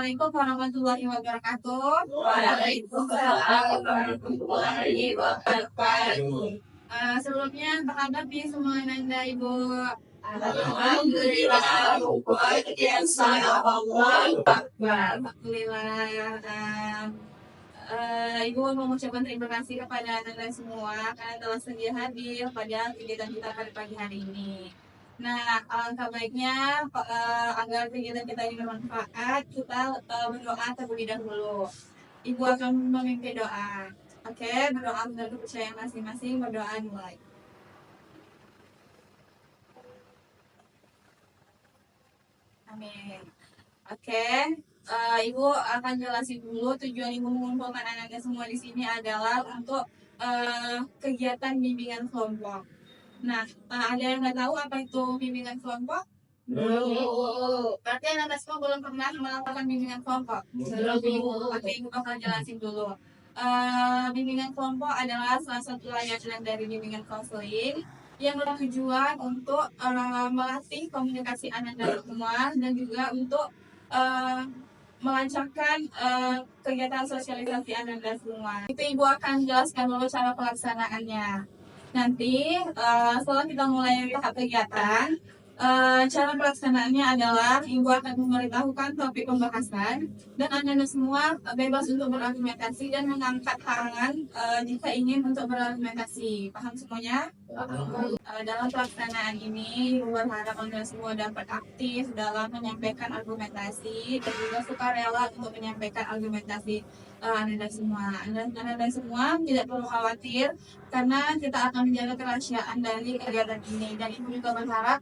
Assalamualaikum warahmatullahi wabarakatuh. Waalaikumsalam warahmatullahi wabarakatuh. Sebelumnya apa kabar nih semua Nanda Ibu? Alhamdulillah, luar biasa Allah Akbar. Alhamdulillah. Ibu mau mengucapkan terima kasih kepada Nanda semua karena telah sedia hadir pada kegiatan kita pada pagi hari ini. Nah, alangkah baiknya agar kegiatan kita ini bermanfaat, kita berdoa terlebih dahulu. Ibu akan memimpin doa. Oke, berdoa menurut kepercayaan masing-masing, berdoa mulai. Amin. Oke, Ibu akan jelasin dulu tujuan Ibu mengumpulkan anak-anak semua di sini adalah untuk kegiatan bimbingan kelompok. Nah, ada yang nggak tahu apa itu bimbingan kelompok? Berarti anak-anak semua belum pernah melakukan bimbingan kelompok. Oke, Ibu bakal jelasin dulu. Bimbingan kelompok adalah salah satu layanan dari bimbingan konseling yang bertujuan untuk melatih komunikasi anak dan semua dan juga untuk melancarkan kegiatan sosialisasi anak dan semua. Itu Ibu akan jelaskan dulu cara pelaksanaannya. Nanti setelah kita mulai tahap kegiatan, cara pelaksanaannya adalah Ibu akan memberitahukan topik pembahasan dan Anda semua bebas untuk berargumentasi dan mengangkat tangan jika ingin untuk berargumentasi. Paham semuanya? Dalam pelaksanaan ini, Ibu berharap Anda semua dapat aktif dalam menyampaikan argumentasi dan juga sukarela untuk menyampaikan argumentasi Anda semua. Anda semua tidak perlu khawatir karena kita akan menjaga kerahasiaan dari kegiatan ini dan Ibu juga berharap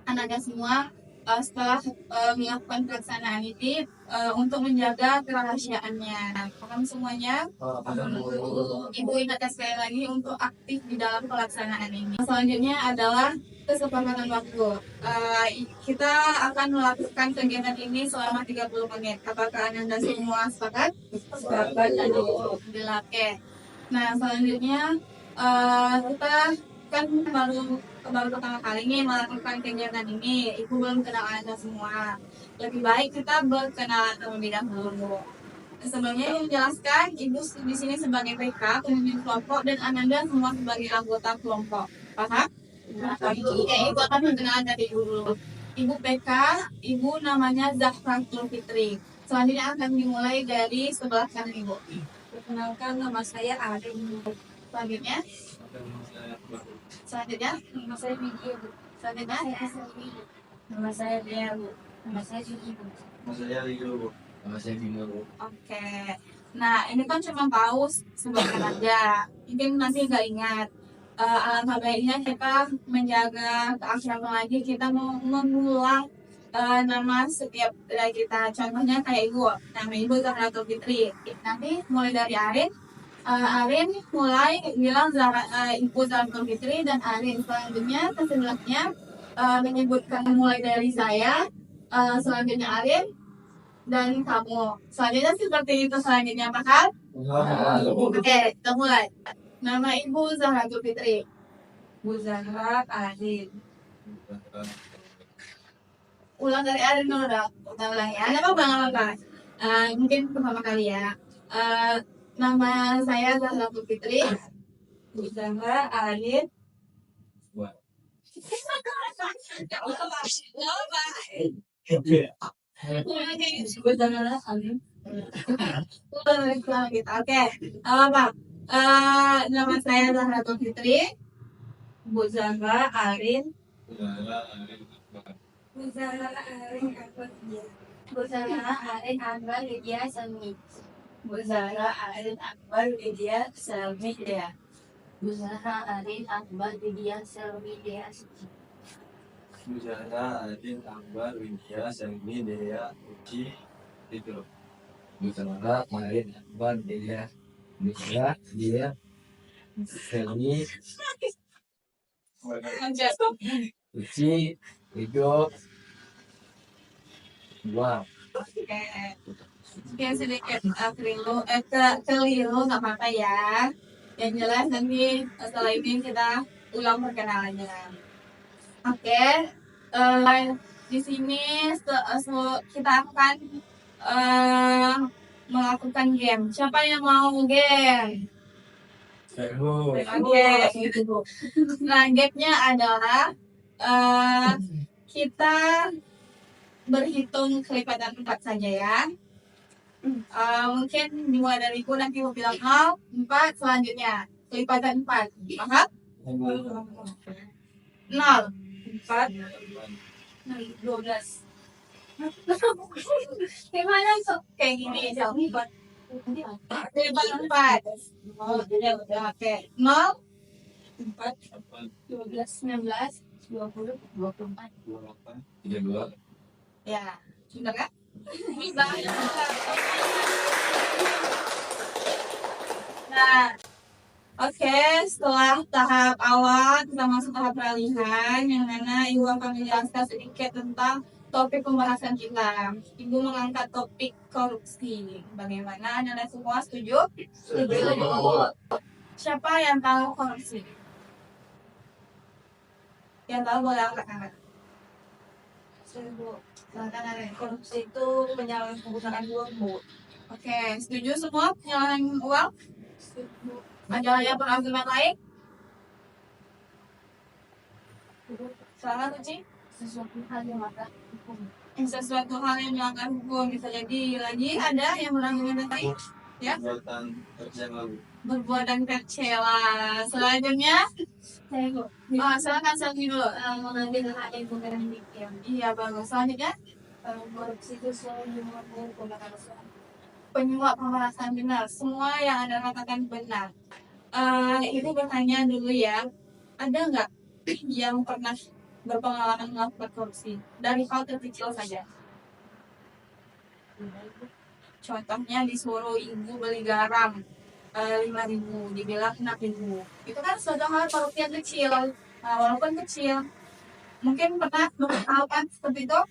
Anda semua setelah melakukan pelaksanaan ini untuk menjaga kerahasiaannya. Paham semuanya? Ibu ingatkan sekali lagi untuk aktif di dalam pelaksanaan ini. Selanjutnya adalah kesepakatan waktu. Kita akan melakukan kegiatan ini selama 30 menit. Apakah Anda semua sepakat? Sepakat. Oke. Nah, selanjutnya kita kan baru pertama kali nih melakukan kegiatan ini. Ibu belum kenal Anda semua. Lebih baik kita berkenalan terlebih dahulu. Sebelumnya Ibu menjelaskan, Ibu di sini sebagai PK, pemimpin kelompok, dan Ananda semua sebagai anggota kelompok. Paham? Oke, Ibu akan mengenalkan dari Ibu dulu. Ibu PK, Ibu namanya Zahratul Fitri. Selanjutnya akan dimulai dari sebelah kanan Ibu. Perkenalkan, nama saya Arin. Selanjutnya? Nama saya Vicky. Selanjutnya? Nama saya Dea, Bu. Nama saya Vicky, Bu. Nama saya Rio. Nama saya Bimo. Oke. Nah, ini kan cuma tahu sebagian aja. Mungkin nanti nggak ingat. Alangkah baiknya kita menjaga keakraban lagi. Kita mau mengulang nama setiap dari kita. Contohnya kayak Ibu. Nama Ibu Zahratul Fitri. Nanti mulai dari Arin. Arin mulai bilang Ibu Zahratul Fitri dan Arin selanjutnya sebelumnya menyebutkan mulai dari saya. Selanjutnya Arin dan kamu. Selanjutnya seperti itu selanjutnya paham? Oke, kita mulai. Nama Ibu Zahratul Fitri. Bu Zahra Arin. Ulang dari Arin dulu dong. Kita ulang ya. Nama Bang apa? Mungkin pertama kali ya. Nama saya Zahratul Fitri. Bu Zahra Arin. Oke, apa? Nama saya Zahratul Fitri. Bu Zahra Arin. Bu Zahra Arin Akbar Lydia. Bu Zahra Arin Akbar Lydia Salmi. Bu Zahra Arin Akbar Lydia Salmi Dea. Bu Zahra Arin Akbar Lydia Salmi Dea Suci. Bu Zahra Arin Akbar Widya Salmi Dea Uci itu. Bu Zahra Arin Akbar Dea Widya dia Salmi Uci itu. Wow. Oke, sedikit keliru nggak apa-apa ya. Yang jelas nanti setelah ini kita ulang perkenalannya. Oke, di sini kita akan eh melakukan game. Siapa yang mau game? Seru. Oke. Nah, gamenya adalah eh kita berhitung kelipatan 4 saja ya. Mungkin dimulai dari ku nanti mau bilang 0, 4, selanjutnya kelipatan 4. Paham? 0, 4, 12. Gimana tuh? Kayak gini aja. Kelipatan 4. Oke. 0, 4, 12, 19, 20, 24. 32. Ya, benar kan? Bisa. Nah, oke, setelah tahap awal kita masuk tahap peralihan yang mana Ibu akan menjelaskan sedikit tentang topik pembahasan kita. Ibu mengangkat topik korupsi. Bagaimana? Anda semua setuju? Setuju. Siapa yang tahu korupsi? Yang tahu boleh angkat. Silakan ada. Korupsi itu penyalahgunaan uang, Bu. Oke, setuju semua penyalahan uang? Ada yang berargumen lain? Salah Uci? Sesuatu hal yang maka hukum. Sesuatu hal yang melanggar hukum bisa jadi lagi ada yang berargumen lain? Ya? Perbuatan tercela. Berbuat dan tercela. Selanjutnya, Saya kok silakan Selvi dulu. mengambil hak yang bukan miliknya. Iya bagus. Selanjutnya, Korupsi itu selalu menyebabkan pemerasan. penyuap pemerasan benar. Semua yang Anda katakan benar. Itu bertanya dulu ya. Ada nggak yang pernah berpengalaman melakukan korupsi dari hal terkecil saja? Contohnya disuruh ibu beli garam 5.000, dibilang 6.000. Itu kan suatu hal korupsi yang kecil. Nah, walaupun kecil, mungkin pernah melakukan seperti itu.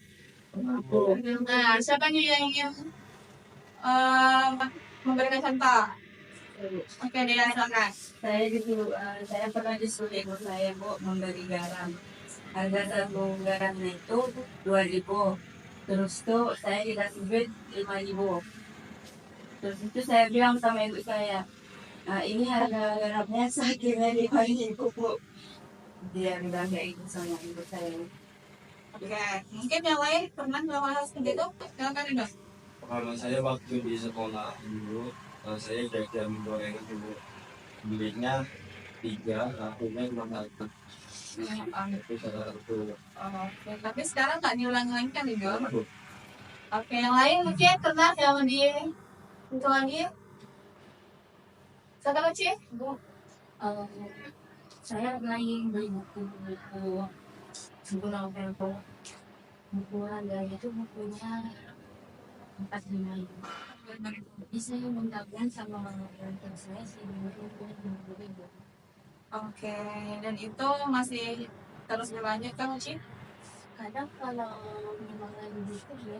Nah, siapa nih yang ingin memberikan contoh? Oke, dia silakan. Saya pernah disuruh ibu saya, Bu, membeli garam. Harga satu garamnya itu 2.000. Terus tuh saya dikasih duit 5.000. Terus itu saya bilang sama ibu saya, ini harga garamnya sakitnya 5.000, Bu. Dia bilang kayak gitu sama ibu saya. Oke, mungkin yang lain pernah melakukan hal seperti itu? Silakan Ibu. Kalau saya waktu di sekolah dulu, saya jajan gorengan dulu. Belinya 3, lakunya 5 satu. Itu salah satu. Oke, tapi sekarang nggak diulang-ulang kan Ibu? Oke, yang lain mungkin pernah yang lebih itu lagi? Silakan Uci. Bu, saya lagi beli buku novel, buku harganya itu bukunya 45.000. Jadi saya mintakan sama orang saya sih bukunya 50.000. Oke, dan itu masih terus berlanjut kan Uci? Kadang kalau memang lagi buku ya.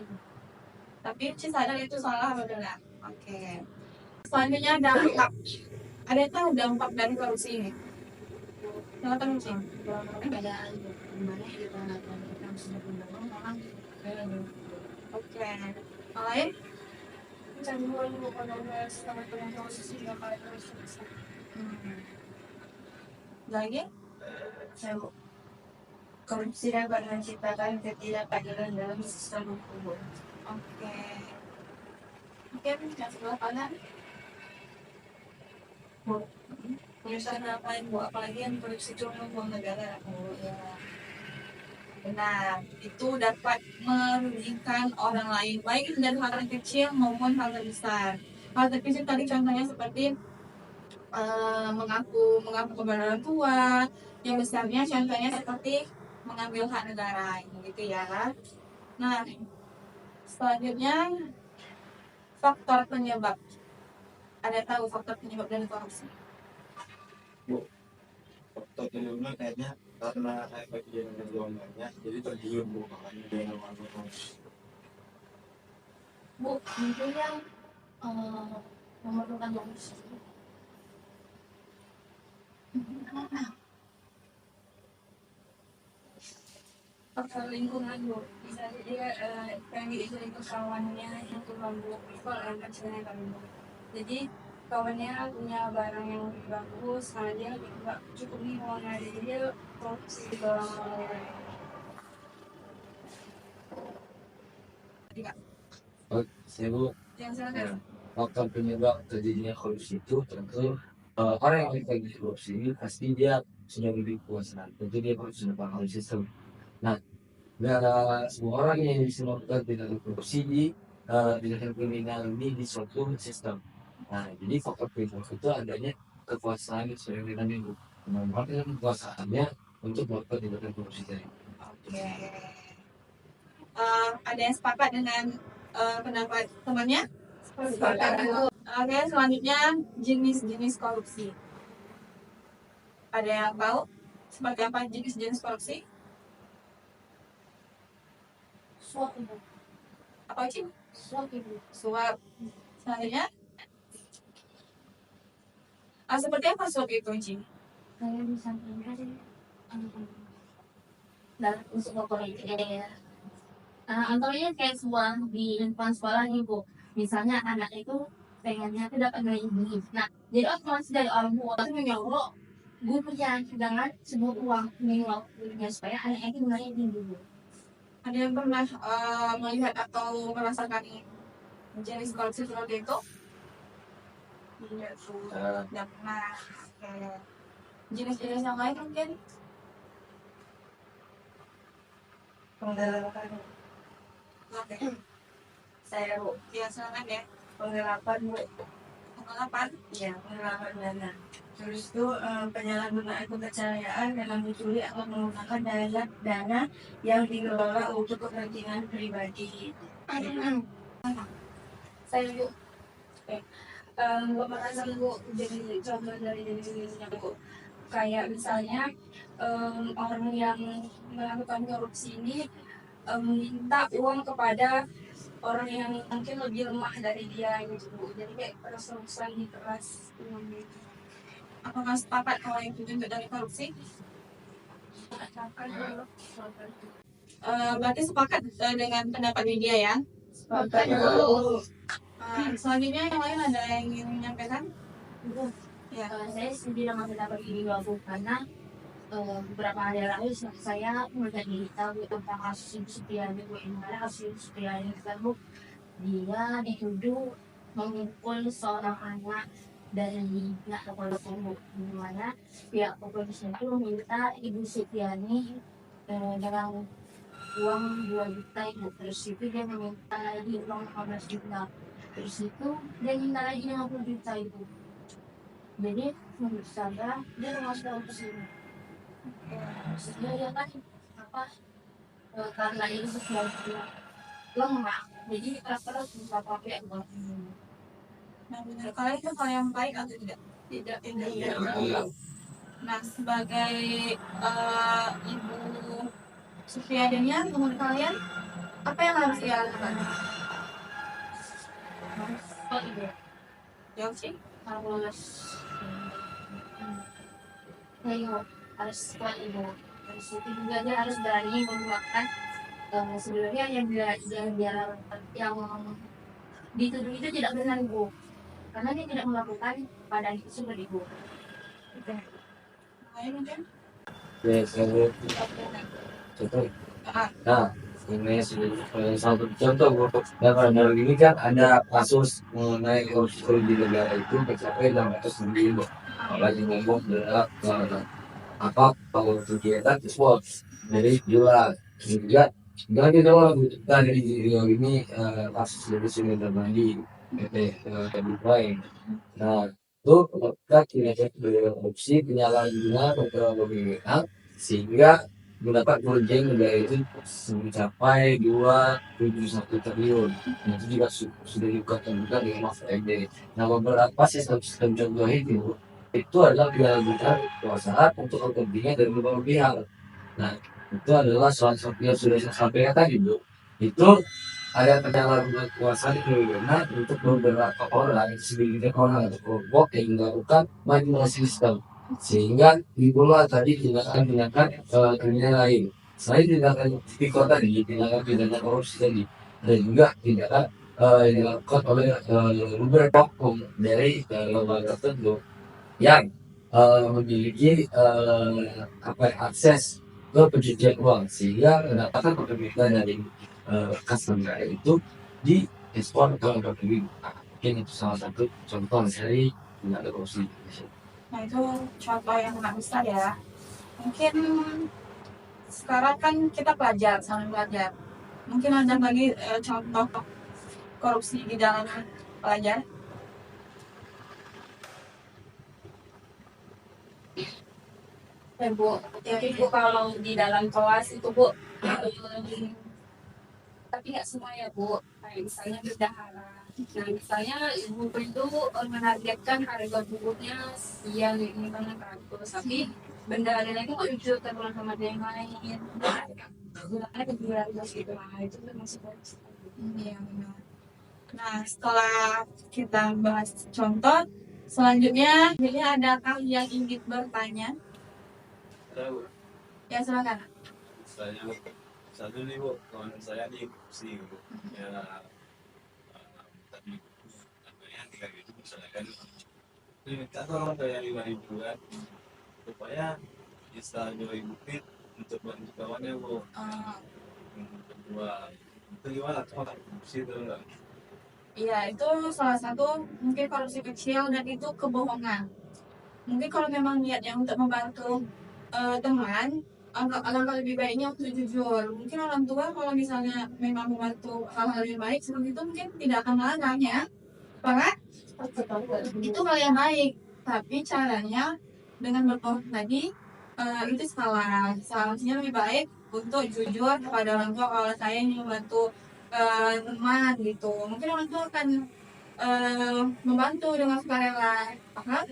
Tapi Uci sadar itu salah atau benar? Oke. Selanjutnya dampak. Ada tahu dampak dari korupsi ini? Silakan Uci. Keadaan gimana kita akan sudah mendorong orang Oke. Yang lain? cenderung ekonomi sangat bergantung sehingga kalau terus Lagi? saya korupsi dapat menciptakan ketidakadilan dalam sistem hukum. Oke. Mungkin yang sebelah kanan. Penyusahan apa yang buat apalagi yang korupsi itu uang negara. Oh ya. Benar, itu dapat merugikan orang lain, baik dari hal yang kecil maupun hal yang besar. Hal terkecil tadi contohnya seperti mengaku kepada orang tua, yang besarnya contohnya seperti mengambil hak negara, gitu ya. Nah, selanjutnya faktor penyebab. Ada tahu faktor penyebab dari korupsi? Faktor penyebabnya kayaknya karena efek dia dengan uang banyak, jadi tergiur Bu, makanya dia ngelakuin. Bu, mungkin yang memerlukan korupsi. faktor lingkungan Bu. Misalnya dia pengen diikutin ke kawannya yang tukang Bu. Kalau anak kecilnya kan Bu. Jadi kawannya punya barang yang lebih bagus, nah dia nggak cukup nih uangnya, jadi dia korupsi ke orang lain. Saya Bu, Yang silakan. faktor penyebab terjadinya korupsi itu tentu orang yang lagi korupsi ini pasti dia sudah lebih kekuasaan, tentu dia sudah paham sistem. Nah, semua orang yang bisa melakukan tindakan korupsi di tindakan kriminal ini di suatu sistem. Nah, jadi faktor penyebab itu adanya kekuasaan sesuai dengan itu. Memanfaatkan kekuasaannya untuk melakukan tindakan korupsi tadi. Oke. Ada yang sepakat dengan pendapat temannya? Sepakat. Oke, selanjutnya jenis-jenis korupsi. Ada yang tahu seperti apa jenis-jenis korupsi? Suap Ibu. Apa sih? Suap Ibu. Suap. Selanjutnya, seperti apa suap itu, Ci? Saya disampaikan dalam unsur politik ya. Antaranya kayak sebuah di lingkungan sekolah nih Bu. Misalnya anak itu pengennya itu dapat nilai tinggi. Nah, jadi otomatis dari orang tua itu menyuruh gurunya jangan sebut uang menyuruh gurunya supaya anaknya itu nilai tinggi Bu. Ada yang pernah melihat atau merasakan jenis korupsi seperti itu? Tidak pernah. Oke. Jenis-jenis yang lain mungkin? Penggelapan. Oke. Saya Bu. Ya, silakan ya. Penggelapan Bu. Penggelapan. Ya, penggelapan dana. Terus itu penyalahgunaan kepercayaan dalam mencuri atau menggunakan dana yang dikelola untuk kepentingan pribadi. Saya Bu. Nggak merasa Bu jadi contoh dari dirinya Bu. Kayak misalnya orang yang melakukan korupsi ini meminta uang kepada orang yang mungkin lebih lemah dari dia gitu Bu. Jadi kayak keras-kerasan keras uangnya. Apakah sepakat kalau itu bentuk dari korupsi? Berarti sepakat dengan pendapat media ya? Sepakat Bu. Selanjutnya yang lain ada yang ingin menyampaikan? Ya. Saya setuju dengan pendapat ini Bu, karena beberapa hari lalu saya melihat berita tentang kasus Ibu Supriyani Bu, yang mana kasus Ibu Supriyani tersebut dia dituduh memukul seorang anak dari pihak kepolisian Bu, di mana pihak kepolisian itu meminta Ibu Supriyani dengan uang 2 juta Ibu, terus itu dia meminta lagi uang 15 juta, terus itu dia minta lagi 50 juta Ibu. Jadi menurut saya dia termasuk dalam kesini. Dia kan apa karena ini sesuatu lemah, jadi keras bisa pakai uang ini. Nah, menurut kalian itu hal yang baik atau tidak? Tidak. Nah, sebagai Ibu Supriyadinya, menurut kalian apa yang harus ia lakukan? Oh iya, Jawab sih. harus ayo harus kuat Ibu. Terus itu juga dia harus berani mengeluarkan sebenarnya yang yang dituduh itu tidak benar Ibu, karena dia tidak melakukan pada itu seperti Ibu. Lain mungkin? Ya, saya contoh. Nah, ini satu contoh Bu. Nah, pada hari ini kan ada kasus mengenai korupsi di negara itu mencapai 600 triliun. Apalagi ngomong adalah apa kalau kegiatan ekspor dari jual juga dan kita membutuhkan dari ini kasus dari sini terbagi lain. Nah, itu kita tidak korupsi penyalahgunaan atau pemilihan sehingga mendapat kerugian negara itu mencapai 271 triliun. Nah, itu juga sudah diungkapkan juga dengan Mahfud MD. Nah, beberapa sistem contoh itu adalah penyalahgunaan kekuasaan untuk kepentingan dari beberapa pihak. Nah, itu adalah salah satu yang sudah saya sampaikan tadi Bu. Itu ada penyalahgunaan kekuasaan kriminal untuk beberapa orang, sebagian orang atau kelompok yang melakukan manipulasi sistem, sehingga timbullah tadi tindakan kriminal lain. selain tindakan tipikor tadi, tindakan pidana korupsi tadi, ada juga tindakan yang dilakukan oleh beberapa oknum dari lembaga tertentu yang memiliki apa ya, akses ke pencucian uang sehingga mendapatkan permintaan dari kas negara itu diekspor ke luar negeri. Nah, mungkin itu salah satu contoh dari tindak korupsi. Nah, itu contoh yang sangat besar ya. Mungkin sekarang kan kita pelajar, sama pelajar. Mungkin ada bagi contoh korupsi di dalam pelajar. Ya Bu, jadi Bu kalau di dalam kelas itu Bu, tapi nggak semua ya Bu, kayak misalnya bendahara. Nah misalnya ibu itu menargetkan harga bukunya sekian ini banget kan, tapi bendahara itu kok jujur terbang sama dia yang lain. Ada kejualan gitu lah, itu termasuk korupsi. Iya, benar. Nah, setelah kita bahas contoh, selanjutnya jadi adakah yang ingin bertanya? Tahu, Ya, silakan. saya satu nih Bu, kawan saya nih korupsi gitu. Ya tadi namanya tiga gitu misalnya kan minta tolong kayak 5.000-an supaya bisa jual bukti untuk bantu kawannya Bu. Yang kedua itu gimana tuh korupsi itu enggak? Iya, itu salah satu mungkin korupsi kecil dan itu kebohongan. Mungkin kalau memang niatnya untuk membantu teman, alangkah lebih baiknya untuk jujur. Mungkin orang tua kalau misalnya memang membantu hal-hal yang baik seperti itu mungkin tidak akan melarang ya. Karena itu hal yang baik, tapi caranya dengan berbohong tadi itu salah. Seharusnya lebih baik untuk jujur kepada orang tua kalau saya ingin membantu teman gitu. Mungkin orang tua akan membantu dengan sukarela. Paham?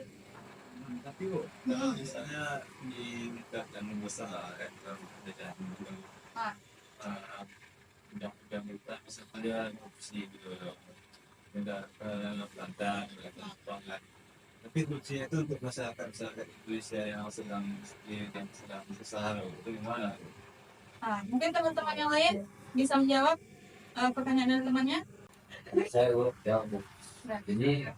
Tapi Bu, kalau misalnya dinikahkan masalah kan kalau ada jadi Ah. undang-undang kita misalnya dia korupsi gitu, tidak pelanggan, keuangan. Tapi kuncinya itu untuk masyarakat Indonesia yang sedang berusaha itu gimana? Nah, mungkin teman-teman yang lain bisa menjawab pertanyaan dari temannya. Saya jawab Bu. Jadi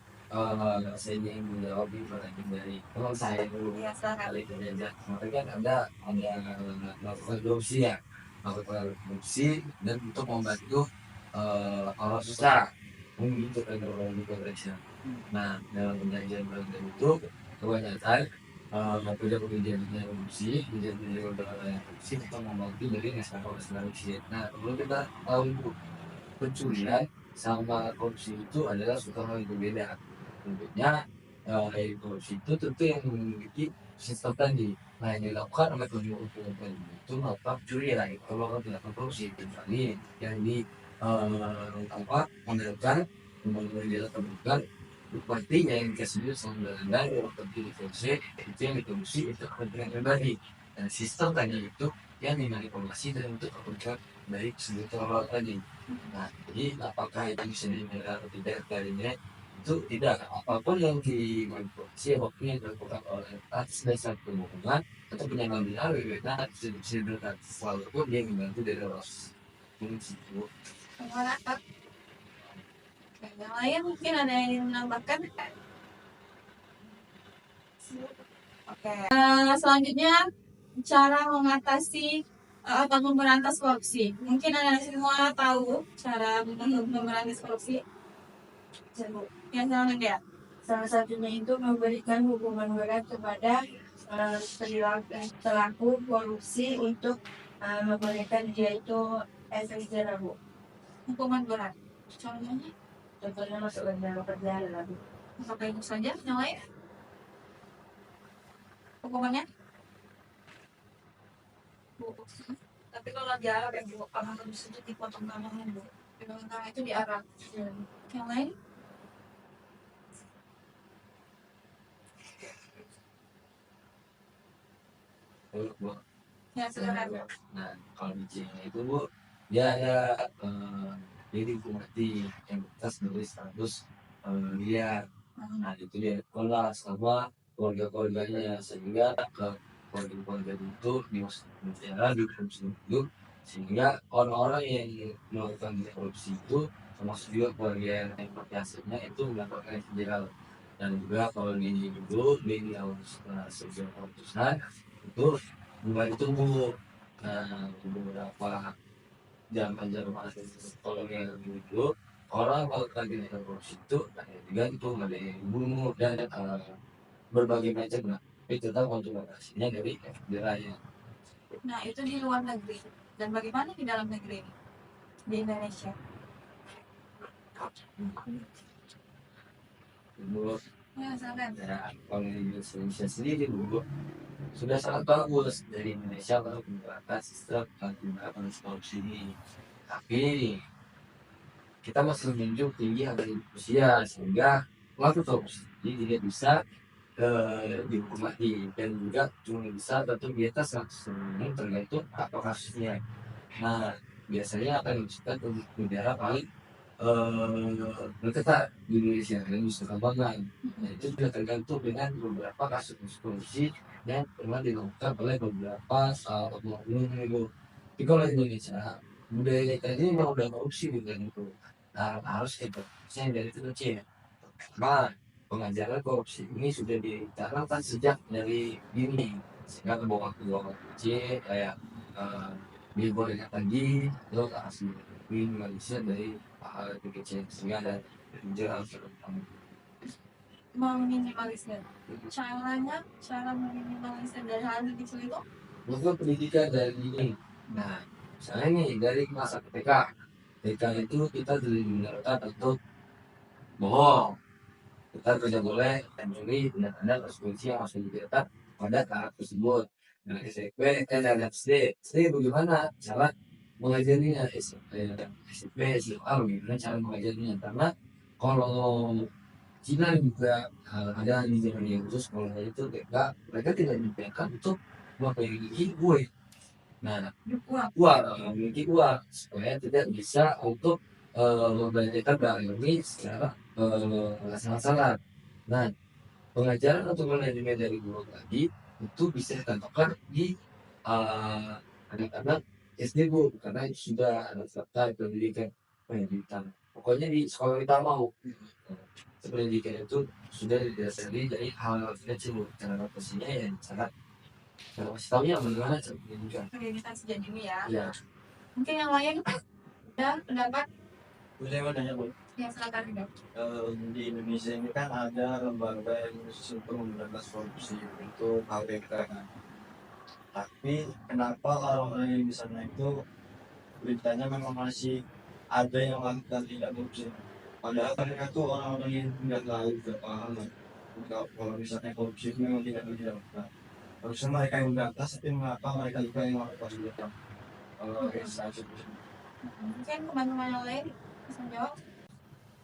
saya ingin menjawab pertanyaan dari teman saya dulu. Iya, silakan. Kali itu aja. Mereka kan ada melakukan korupsi ya, melakukan korupsi dan untuk membantu orang susah, begitu kan kalau di Indonesia. Nah, dalam perjanjian perjanjian itu kebanyakan pekerja-pekerja yang korupsi, pekerja-pekerja yang korupsi kita membantu dari naskah korupsi. Nah, perlu kita tahu Bu, pencurian sama korupsi itu adalah suatu hal yang berbeda. Tentunya korupsi itu tentu yang memiliki sistem tadi. Nah, yang dilakukan oleh penyelenggara itu melakukan pencurian. Kalau orang melakukan korupsi, kecuali yang di menggunakan pembangunan terbuka bupati yang dikasih sama dari waktu di korupsi itu yang dikorupsi itu kepentingan pribadi. Dan sistem tadi itu yang dimanipulasi dan untuk kepentingan dari sebuah orang tadi. Nah, jadi apakah itu bisa dinilai atau tidak kalinya itu tidak, apapun yang dimanipulasi apapun yang dilakukan oleh atas dasar kebohongan atau penyelenggara berbeda bisa berkata walaupun dia membantu dari orang itu. Masyarakat. Yang lain mungkin ada yang ingin menambahkan. Oke. Selanjutnya cara mengatasi atau memberantas korupsi. Mungkin anda semua tahu cara memberantas korupsi. Yang sama dia. Salah satunya itu memberikan hukuman berat kepada pelaku korupsi untuk memberikan dia itu efek jerah Bu. Hukuman berat. Contohnya masuk penjara lah Bu. Apakah itu saja? Yang lain? Hukumannya? Tapi kalau diarah ya Bu, karena habis itu dipotong tangannya Bu. Dipotong tangan itu diarah. Yang lain? Bu. Ya, silakan. Nah, kalau di Cina itu Bu, dia ada jadi bupati yang atas dari status liar. Nah, itu dia kelas sama keluarga-keluarganya sehingga keluarga itu dimasuk penjara di korupsi itu, sehingga orang-orang yang melakukan korupsi itu termasuk juga keluarga yang hasilnya itu mendapatkan penjara. Dan juga kalau di dulu di awal sejak keputusan itu mulai tumbuh, nah beberapa zaman kalau yang dulu orang kalau lagi korupsi itu juga itu ada yang bunuh dan berbagai macam lah, tapi tetap kontroversinya dari FDR. Nah, itu di luar negeri. Dan bagaimana di dalam negeri di Indonesia? Dulu Ya, silakan. ya, kalau di Indonesia sendiri dulu sudah sangat bagus dari Indonesia kalau menerapkan sistem pemberantasan korupsi ini, tapi kita masih menjunjung tinggi hak asasi manusia sehingga pelaku korupsi tidak bisa dihukum mati, dan juga cuma bisa tentu di atas 100 tahun tergantung apa kasusnya. Nah, biasanya akan dimasukkan ke penjara paling berketat di Indonesia dan bisa kembangan. Nah, itu juga tergantung dengan beberapa kasus korupsi yang pernah dilakukan oleh beberapa oknum itu. Tapi kalau di Indonesia budaya kita ini memang udah korupsi bukan itu. Nah, harus kita yang dari itu kecil. Nah, pengajaran korupsi ini sudah ditanamkan sejak dari dini, sehingga ke bawah kecil kayak billboard yang tadi lo kasih Malaysia dari hal yang kecil sehingga ada penjara terutama. Meminimalisir. Cara meminimalisir dari hal yang kecil itu? Melakukan pendidikan dari dini. Nah, misalnya nih dari masa TK itu kita dibenarkan untuk bohong, kita tidak boleh mencuri dan ada konsekuensi yang harus diberikan pada tahap tersebut. Nah, SMP dan SD bagaimana cara mengajarinya, SMP, SMA bagaimana cara mengajarinya, karena kalau Cina juga ada di zaman yang khusus kalau itu mereka tidak dibiarkan untuk memiliki kue. Nah, memiliki uang supaya tidak bisa untuk membelanjakan barang ini secara salah-salah. Nah, pengajaran untuk manajemen dari guru tadi itu bisa ditentukan di anak-anak SD bu, karena sudah ada serta pendidikan. Pokoknya di sekolah kita mau pendidikan itu sudah didasari dari hal kecil, cara pastinya yang sangat kalau kasih tahu ya bagaimana cara pendidikan. Pendidikan sejak dini ya. Ya. Mungkin yang lain ada pendapat? Boleh mau nanya bu? Ya, silakan dok. Di Indonesia ini kan ada lembaga yang khusus untuk memberantas korupsi untuk KPK kan. Tapi kenapa orang-orang yang di sana itu beritanya memang masih ada yang melakukan tidak korupsi? Padahal mereka tuh orang-orang yang tidak tahu, tidak paham kalau misalnya korupsi itu memang tidak dilakukan. Harusnya mereka yang berantas, tapi mengapa mereka juga yang melakukan juga? Instansi tersebut. Mungkin teman-teman yang lain bisa jawab?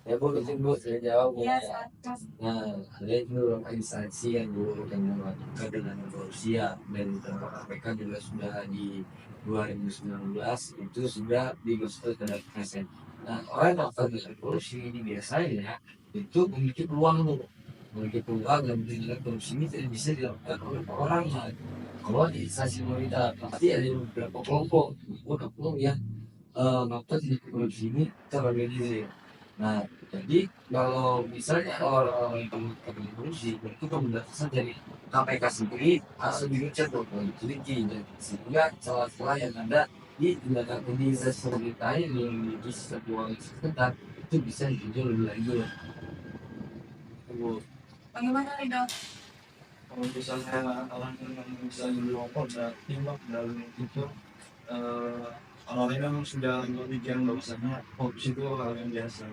Ya bu, izin bu, saya jawab bu. Iya, silakan. Nah, ada itu beberapa instansi yang melakukan dengan korupsi ya, dan beberapa KPK juga sudah di 2019 itu sudah dimasukkan ke dalam KSN. Nah, orang yang melakukan dengan korupsi ini biasanya itu memiliki peluang dan tindak korupsi ini tidak bisa dilakukan oleh orang lain. Kalau di instansi pemerintah pasti ada beberapa kelompok yang melakukan tindak korupsi ini terorganisir. Nah, jadi kalau misalnya orang-orang itu melakukan korupsi, itu pemberantasan dari KPK sendiri harus diucap teliti, dan sehingga celah-celah yang ada di tindakan organisasi pemerintah yang memiliki sistem keuangan sekitar itu bisa ditinjau lebih lanjut. Bagaimana nih dok? Kalau misalnya orang yang bisa dirokok berarti dalam itu orang ini memang sudah berpikir bahwasanya korupsi itu hal yang biasa.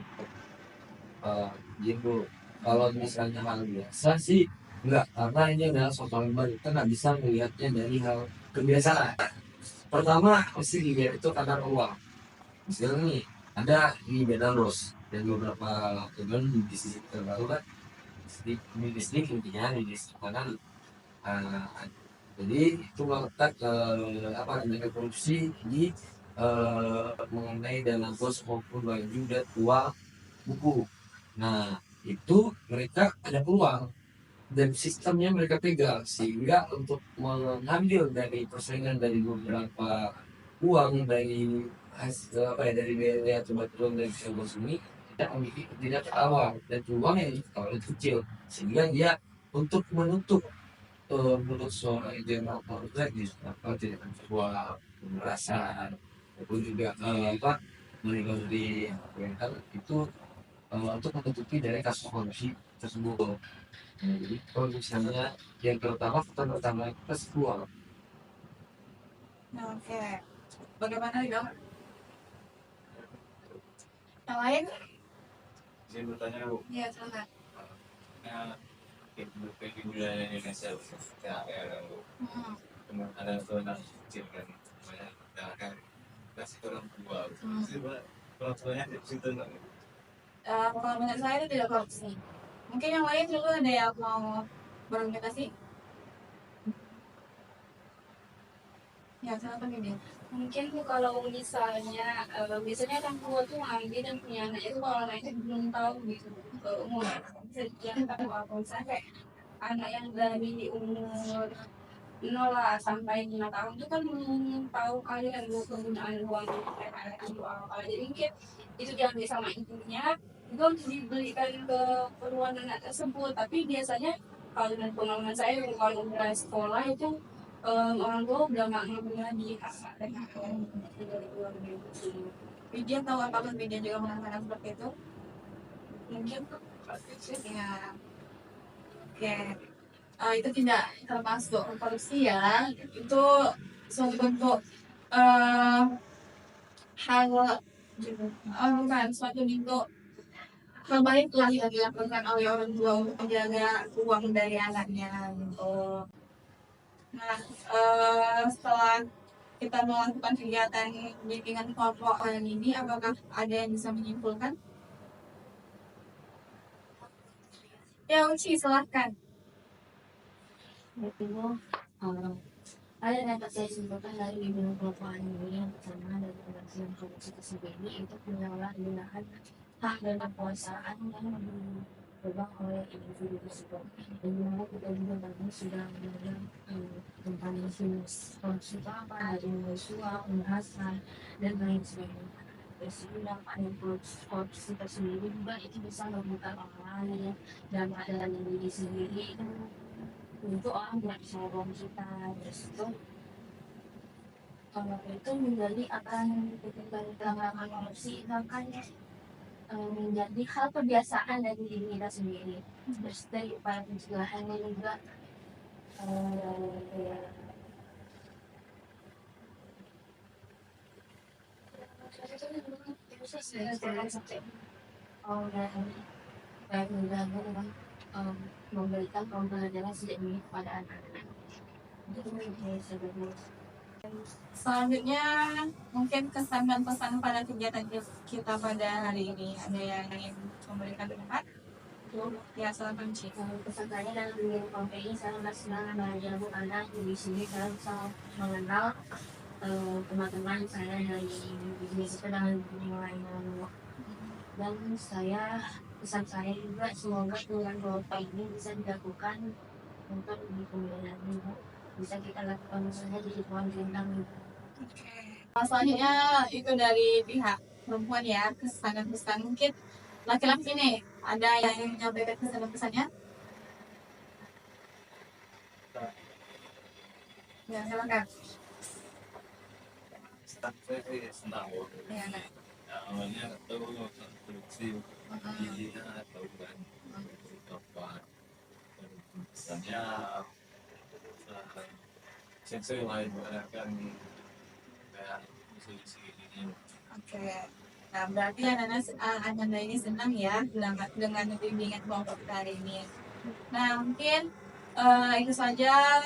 Gitu. Kalau misalnya hal biasa sih enggak, karena ini adalah suatu hal baru, kita nggak bisa melihatnya dari hal kebiasaan. Pertama pasti dilihat itu karena uang. Misalnya nih ada di Medan Ros dan beberapa teman di sisi terbaru kan di distrik intinya di distrik kanan. Jadi itu melekat namanya korupsi di mengenai dana kos maupun baju dan uang buku. Nah, itu mereka ada peluang dan sistemnya mereka pegang, sehingga untuk mengambil dari persaingan dari beberapa uang dari hasil apa ya, dari biaya coba turun dari kampus ini, kita memiliki tidak awal dan uangnya itu kalau kecil, sehingga dia untuk menutup menurut seorang general lagi apa tidak sebuah pemerasan maupun juga apa menjadi mental itu untuk menutupi dari kasus korupsi tersebut. Nah, jadi kalau misalnya yang pertama itu kasih uang. Oke. Bagaimana dong? Yang lain? Saya bertanya Bu, Iya, silakan. nah, di budaya Indonesia ya, Hmm. ada zona kecil kan, banyak kan kasih ke orang tua. Sih orang tuanya di situ nggak? Kalau menurut saya itu tidak korupsi. Mungkin yang lain dulu ada yang mau berkomunikasi? Ya, silakan Bibi. Mungkin kalau misalnya biasanya orang tua tuh ngambil dan punya anak itu kalau anaknya belum tahu gitu umur bisa dia tahu apa misalnya kayak anak yang dari umur 0 lah sampai 5 tahun itu kan belum tahu kali kan penggunaan uang kayak itu apa jadi mungkin itu diambil sama ibunya itu harus dibelikan ke keperluan anak tersebut tapi biasanya kalau dengan pengalaman saya kalau udah sekolah itu orang tua udah nggak ngambil lagi hak dan hak dari uang itu. Widya tahu apakah Widya juga merasakan seperti itu? Mungkin Ya, oke. Itu tidak termasuk korupsi ya. Itu suatu bentuk eh hal bukan suatu bentuk hal baik lah yang dilakukan oleh orang tua untuk menjaga uang dari anaknya gitu. Nah, setelah kita melakukan kegiatan bimbingan kelompok ini, apakah ada yang bisa menyimpulkan? Ya, Uci, silahkan. itu ada yang dapat saya simpulkan dari bimbingan kelompok ini yang pertama dari pengajian korupsi tersebut ini itu penyalahgunaan hak dan kekuasaan yang dipegang oleh individu tersebut dan dimana kita juga tadi sudah mengenal tentang jenis korupsi itu apa dari mulai suap, pemerasan dan lain sebagainya. Terus dampak dari korupsi tersendiri juga itu bisa merugikan orang lain dan keadaan diri sendiri itu orang tidak bisa bohong kita terus itu kalau itu menjadi akan ketika kita melakukan korupsi itu akan menjadi hal kebiasaan dari diri kita sendiri terus dari upaya pencegahannya juga kayak dan kayak menjaga dengan memberikan pembelajaran sejak dini kepada anak-anak itu menjadi sebagai Selanjutnya, mungkin kesan dan pesan pada kegiatan kita pada hari ini. Ada yang ingin memberikan pendapat? Ya, silakan Ci. pesan saya dalam dunia kelompok ini saya senang belajar anak di sini saya bisa mengenal teman-teman saya dari bisnis itu dengan mulai dan pesan saya juga semoga dengan kelompok ini bisa dilakukan untuk di kemudian hari bisa kita lakukan misalnya di lingkungan bintang Selanjutnya itu dari pihak perempuan ya, kesan dan pesan. Mungkin laki-laki nih, ada yang ingin menyampaikan kesan dan pesannya? Ya, silakan. Saya sih senang Bu. Ya, nah. Awalnya tahu produksi giginya atau bukan apa misalnya sensor lain kan kayak musisi ini. Oke. Nah, berarti Ananda ini senang ya dengan bimbingan kelompok kita hari ini. Nah, mungkin itu saja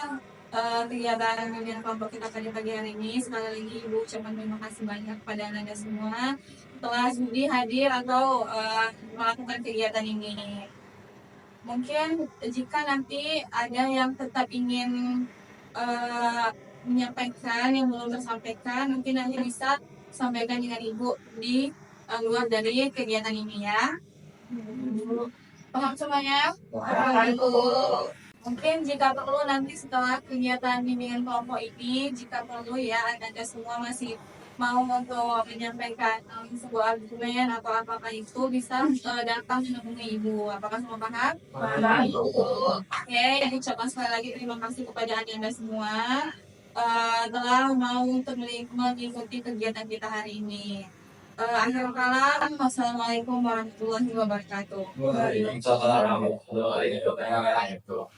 kegiatan bimbingan kelompok kita pada pagi hari ini. Sekali lagi Ibu ucapkan terima kasih banyak kepada Ananda semua telah sudi hadir atau melakukan kegiatan ini. Mungkin jika nanti ada yang tetap ingin menyampaikan yang belum tersampaikan, mungkin nanti bisa sampaikan dengan Ibu di luar dari kegiatan ini ya. Paham semuanya? Mungkin jika perlu nanti setelah kegiatan bimbingan kelompok ini, jika perlu ya Anda semua masih mau untuk menyampaikan sebuah argumen atau apapun itu bisa datang menemui Ibu. Apakah semua paham? Oke, ucapkan sekali lagi terima kasih kepada Anda semua telah mau untuk mengikuti kegiatan kita hari ini. Akhirul kalam, wassalamualaikum warahmatullahi wabarakatuh. Waalaikumsalam warahmatullahi wabarakatuh.